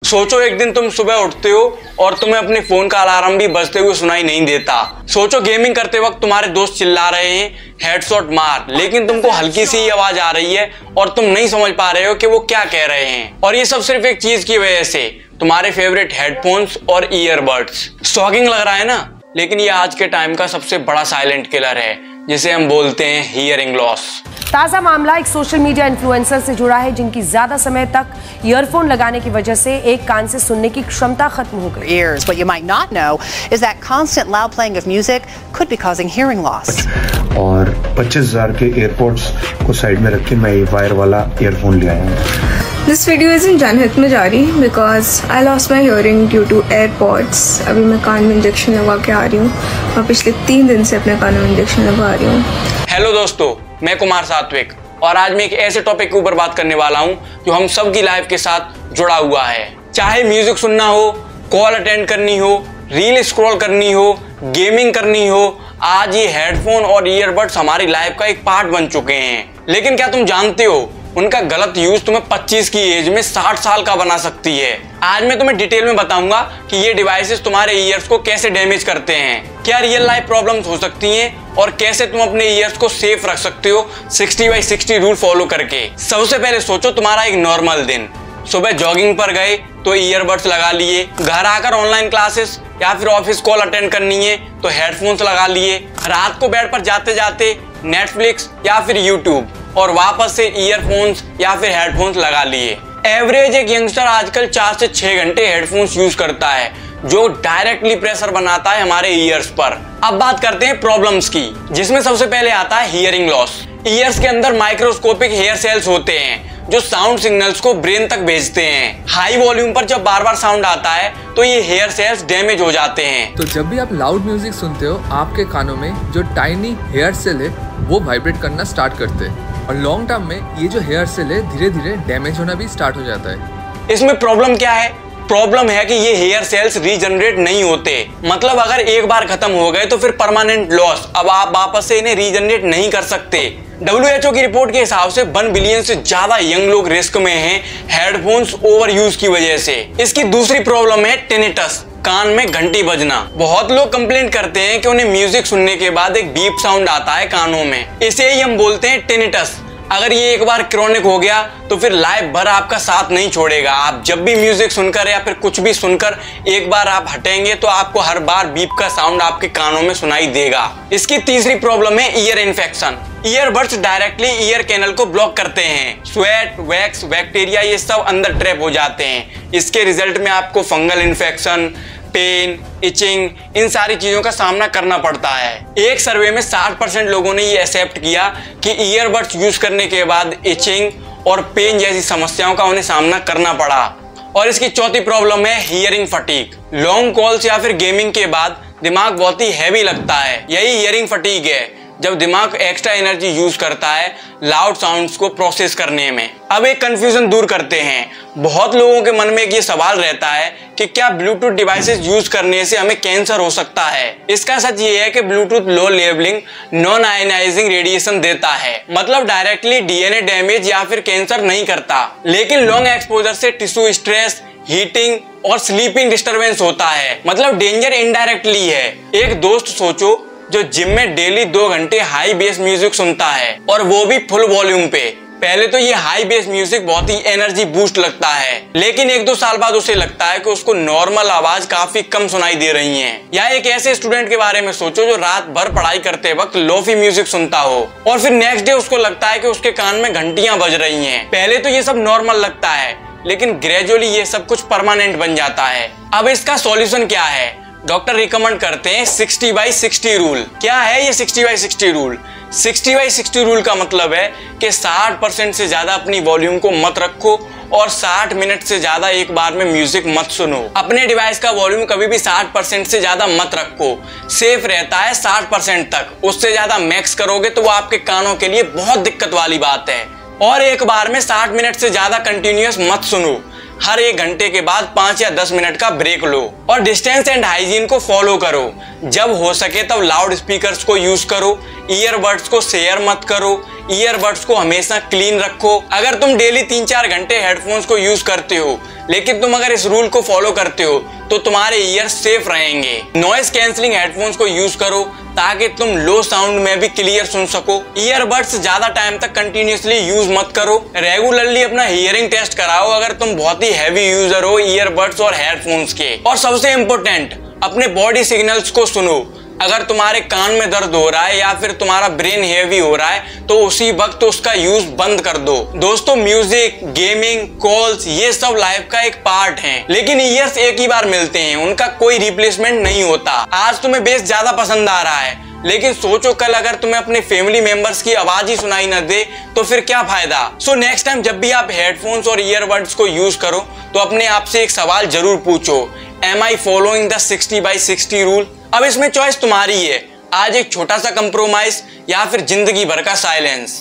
सोचो एक दिन तुम सुबह उठते हो और तुम्हें अपने फोन का अलार्म भी बजते हुए सुनाई नहीं देता। सोचो गेमिंग करते वक्त तुम्हारे दोस्त चिल्ला रहे हैं हेडशॉट मार, लेकिन तुमको हल्की सी ही आवाज आ रही है और तुम नहीं समझ पा रहे हो कि वो क्या कह रहे हैं। और ये सब सिर्फ एक चीज की वजह से, तुम्हारे फेवरेट हेडफोन्स और ईयरबड्स। शॉकिंग लग रहा है ना, लेकिन ये आज के टाइम का सबसे बड़ा साइलेंट किलर है, जिसे हम बोलते हैं हियरिंग लॉस। ताजा मामला एक सोशल मीडिया इन्फ्लुएंसर से जुड़ा है, जिनकी ज्यादा समय तक ईयरफोन लगाने की वजह से एक कान से सुनने की क्षमता खत्म हो गई। Ears. What you might not know is that constant loud playing of music could be causing hearing loss. और 25,000 के एयरपोर्ट्स को साइड में रख के मैं ये वायर वाला ईयरफोन ले आया हूँ। This video is in जनहित में जारी because I lost my hearing due to AirPods। अभी मैं कान में इंजेक्शन लगा के आ रही हूँ और पिछले 3 दिन से अपने कानों में इंजेक्शन लगा रही हूँ। हेलो दोस्तों, मैं कुमार सात्विक और आज मैं एक ऐसे टॉपिक के ऊपर बात करने वाला हूँ जो हम सब की लाइफ के साथ जुड़ा हुआ है। चाहे म्यूजिक सुनना हो, कॉल अटेंड करनी हो, रील स्क्रॉल करनी हो, गेमिंग करनी हो, आज ये हेडफोन और ईयरबड्स हमारी लाइफ का एक पार्ट बन चुके हैं। लेकिन क्या तुम जानते हो, उनका गलत यूज तुम्हें 25 की एज में 60 साल का बना सकती है। आज मैं तुम्हें डिटेल में बताऊंगा कि ये डिवाइसेस तुम्हारे ईयर्स को कैसे डैमेज करते हैं, क्या रियल लाइफ प्रॉब्लम्स हो सकती हैं और कैसे तुम अपने ईयर्स को सेफ रख सकते हो 60/60 रूल फॉलो करके। सबसे पहले सोचो तुम्हारा एक नॉर्मल दिन। सुबह जॉगिंग पर गए तो ईयरबड्स लगा लिए, घर आकर ऑनलाइन क्लासेस या फिर ऑफिस कॉल अटेंड करनी है तो हेडफोन्स लगा लिए, रात को बेड पर जाते जाते नेटफ्लिक्स या फिर यूट्यूब और वापस से ईयरफोन्स या फिर हेडफोन्स लगा लिए। एवरेज एक यंगस्टर आजकल 4 से 6 घंटे हेडफोन्स यूज करता है, जो डायरेक्टली प्रेशर बनाता है हमारे ईयर्स पर। अब बात करते हैं प्रॉब्लम्स की, जिसमें सबसे पहले आता है हियरिंग लॉस। ईयर्स के अंदर माइक्रोस्कोपिक हेयर सेल्स होते हैं जो साउंड सिग्नल्स को ब्रेन तक भेजते हैं। हाई वॉल्यूम पर जब बार बार साउंड आता है तो ये हेयर सेल्स डैमेज हो जाते हैं। तो जब भी आप लाउड म्यूजिक सुनते हो, आपके कानों में जो टाइनी हेयर सेल है वो वाइब्रेट करना स्टार्ट करते हैं और लॉन्ग टर्म में ये जो हेयर सेल है धीरे धीरे डैमेज होना भी स्टार्ट हो जाता है। इसमें प्रॉब्लम क्या है? प्रॉब्लम है कि ये हेयर सेल्स रीजनरेट नहीं होते। मतलब अगर एक बार खत्म हो गए तो फिर परमानेंट लॉस, अब आप वापस से इन्हें रीजनरेट नहीं कर सकते। WHO की रिपोर्ट के हिसाब से 1 बिलियन से ज्यादा यंग लोग रिस्क में हैं हेडफोन्स ओवर यूज की वजह से। इसकी दूसरी प्रॉब्लम है टिनिटस, कान में घंटी बजना। बहुत लोग कंप्लेंट करते हैं कि उन्हें म्यूजिक सुनने के बाद एक बीप साउंड आता है कानों में, इसे ही हम बोलते हैं टिनिटस। अगर ये एक बार क्रॉनिक हो गया तो फिर लाइफ भर आपका साथ नहीं छोड़ेगा। आप जब भी म्यूजिक सुनकर या फिर कुछ भी सुनकर एक बार आप हटेंगे तो आपको हर बार बीप का साउंड आपके कानों में सुनाई देगा। इसकी तीसरी प्रॉब्लम है ear infection. Earbuds directly ear canal को ब्लॉक करते हैं। स्वेट, वैक्स, बैक्टीरिया ये सब अंदर ट्रैप हो जाते हैं। इसके रिजल्ट में आपको फंगल इन्फेक्शन, पेन, इचिंग, इन सारी चीजों का सामना करना पड़ता है। एक सर्वे में 60% लोगों ने ये एक्सेप्ट किया कि ईयरबड्स यूज करने के बाद इचिंग और पेन जैसी समस्याओं का उन्हें सामना करना पड़ा। और इसकी चौथी प्रॉब्लम है हियरिंग फटीग। लॉन्ग कॉल्स या फिर गेमिंग के बाद दिमाग बहुत ही हैवी लगता है, यही हियरिंग फटीग है, जब दिमाग एक्स्ट्रा एनर्जी यूज करता है लाउड साउंड्स को प्रोसेस करने में। अब एक कंफ्यूजन दूर करते हैं। बहुत लोगों के मन में एक ये सवाल रहता है कि क्या ब्लूटूथ डिवाइसेस यूज करने से हमें कैंसर हो सकता है? इसका सच ये है कि Bluetooth low leveling non ionizing radiation देता है, मतलब डायरेक्टली डीएनए डैमेज या फिर कैंसर नहीं करता, लेकिन लॉन्ग एक्सपोजर से टिश्यू स्ट्रेस, हीटिंग और स्लीपिंग डिस्टरबेंस होता है, मतलब डेंजर इनडायरेक्टली है। एक दोस्त सोचो जो जिम में डेली 2 घंटे हाई बेस म्यूजिक सुनता है और वो भी फुल वॉल्यूम पे। पहले तो ये हाई बेस म्यूजिक बहुत ही एनर्जी बूस्ट लगता है, लेकिन 1-2 साल बाद उसे लगता है कि उसको नॉर्मल आवाज काफी कम सुनाई दे रही है। या एक ऐसे स्टूडेंट के बारे में सोचो जो रात भर पढ़ाई करते वक्त लोफी म्यूजिक सुनता हो और फिर नेक्स्ट डे उसको लगता है कि उसके कान में घंटियां बज रही हैं। पहले तो ये सब नॉर्मल लगता है, लेकिन ग्रेजुअली ये सब कुछ परमानेंट बन जाता है। अब इसका सॉल्यूशन क्या है? डॉक्टर रिकमेंड करते हैं 60/60 रूल। क्या है ये 60/60 रूल? 60/60 रूल का मतलब है कि 60% से ज्यादा अपनी वॉल्यूम को मत रखो और 60 मिनट से ज्यादा एक बार में म्यूजिक मत सुनो। अपने डिवाइस का वॉल्यूम कभी भी 60% से ज्यादा मत रखो, सेफ रहता है 60% तक। उससे ज्यादा मैक्स करोगे तो वो आपके कानों के लिए बहुत दिक्कत वाली बात है। और एक बार में 60 मिनट से ज्यादा कंटिन्यूअस मत सुनो, हर 1 घंटे के बाद 5 या 10 मिनट का ब्रेक लो और डिस्टेंस एंड हाइजीन को फॉलो करो। जब हो सके तब लाउड स्पीकर्स को यूज करो, ईयरबड्स को शेयर मत करो, ईयरबड्स को हमेशा क्लीन रखो। अगर तुम डेली 3-4 घंटे हेडफोन्स को यूज करते हो, लेकिन तुम अगर इस रूल को फॉलो करते हो तो तुम्हारे ईयर सेफ रहेंगे। नॉइस कैंसलिंग हेडफोन्स को यूज करो ताकि तुम लो साउंड में भी क्लियर सुन सको। ईयरबड्स ज्यादा टाइम तक कंटिन्यूअसली यूज मत करो। रेगुलरली अपना हियरिंग टेस्ट कराओ अगर तुम बहुत ही हैवी यूजर हो ईयरबड्स और हेडफोन्स के। और सबसे इम्पोर्टेंट, अपने बॉडी सिग्नल्स को सुनो। अगर तुम्हारे कान में दर्द हो रहा है या फिर तुम्हारा ब्रेन हेवी हो रहा है तो उसी वक्त उसका यूज बंद कर दो। दोस्तों, म्यूजिक, गेमिंग, कॉल्स ये सब लाइफ का एक पार्ट है, लेकिन ईयर्स एक ही बार मिलते हैं, उनका कोई रिप्लेसमेंट नहीं होता। आज तुम्हें बेस ज्यादा पसंद आ रहा है, लेकिन सोचो कल अगर तुम्हें अपने फैमिली मेंबर्स की आवाज ही सुनाई न दे तो फिर क्या फायदा। सो नेक्स्ट टाइम जब भी आप हेडफोन्स और ईयरबड्स को यूज करो तो अपने आप से एक सवाल जरूर पूछो, am I following the 60/60 rule. अब इसमें चॉइस तुम्हारी है, आज एक छोटा सा कंप्रोमाइज या फिर जिंदगी भर का साइलेंस।